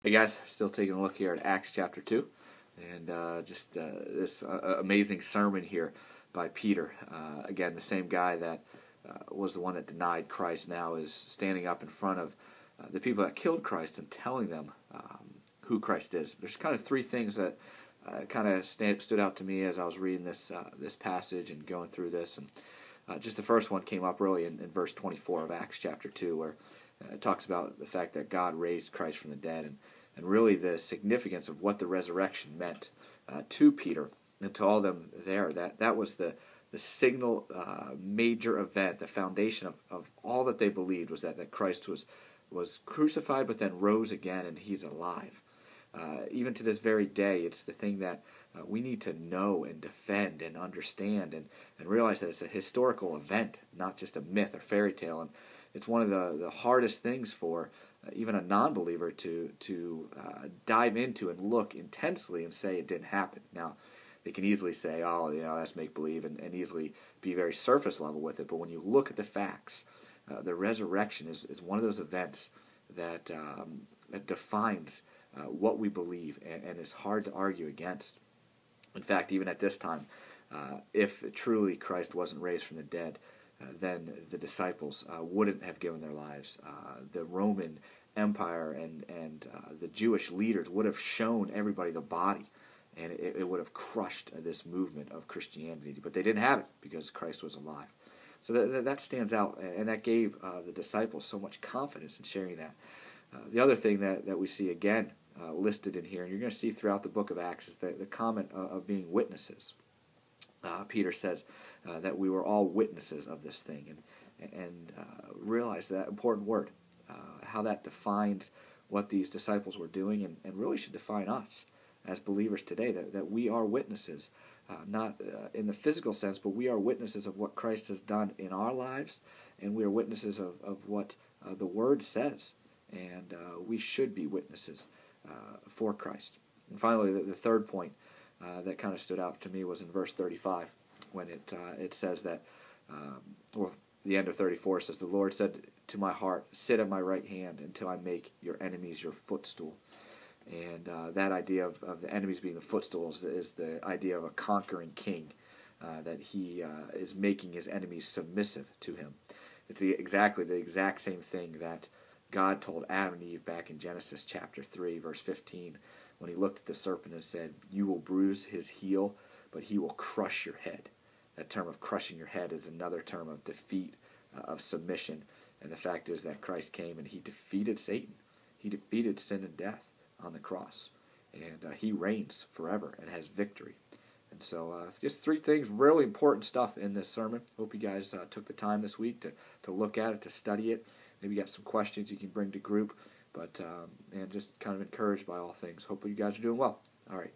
Hey guys, still taking a look here at Acts chapter 2, and this amazing sermon here by Peter. Again, the same guy that was the one that denied Christ now is standing up in front of the people that killed Christ and telling them who Christ is. There's kind of three things that kind of stood out to me as I was reading this passage and going through this. And just the first one came up really in verse 24 of Acts chapter 2, where it talks about the fact that God raised Christ from the dead, and really the significance of what the resurrection meant to Peter and to all of them there. That was the signal major event, the foundation of all that they believed was that Christ was crucified but then rose again and he's alive. Even to this very day, it's the thing that we need to know and defend and understand and realize that it's a historical event, not just a myth or fairy tale. And it's one of the hardest things for even a non-believer to dive into and look intensely and say it didn't happen. Now, they can easily say, oh, that's make-believe, and easily be very surface level with it. But when you look at the facts, the resurrection is one of those events that defines what we believe and is hard to argue against. In fact, even at this time, if truly Christ wasn't raised from the dead, then the disciples wouldn't have given their lives. The Roman Empire and the Jewish leaders would have shown everybody the body, and it would have crushed this movement of Christianity. But they didn't have it because Christ was alive. So that stands out, and that gave the disciples so much confidence in sharing that. The other thing that we see again listed in here, and you're going to see throughout the book of Acts, is the comment of being witnesses. Peter says that we were all witnesses of this thing, and realize that important word, how that defines what these disciples were doing, and really should define us as believers today, that we are witnesses, not in the physical sense, but we are witnesses of what Christ has done in our lives, and we are witnesses of what the Word says, and we should be witnesses for Christ. And finally, the third point that kind of stood out to me was in verse 35, when it says that, or the end of 34 says, the Lord said to my heart, sit at my right hand until I make your enemies your footstool. And that idea of the enemies being the footstools is the idea of a conquering king, that he is making his enemies submissive to him. It's exactly the exact same thing that God told Adam and Eve back in Genesis chapter 3, verse 15, when he looked at the serpent and said, you will bruise his heel, but he will crush your head. That term of crushing your head is another term of defeat, of submission. And the fact is that Christ came and he defeated Satan. He defeated sin and death on the cross. And he reigns forever and has victory. And so just three things, really important stuff in this sermon. Hope you guys took the time this week to look at it, to study it. Maybe you got some questions you can bring to group. But and just kind of encouraged by all things. Hope you guys are doing well. All right.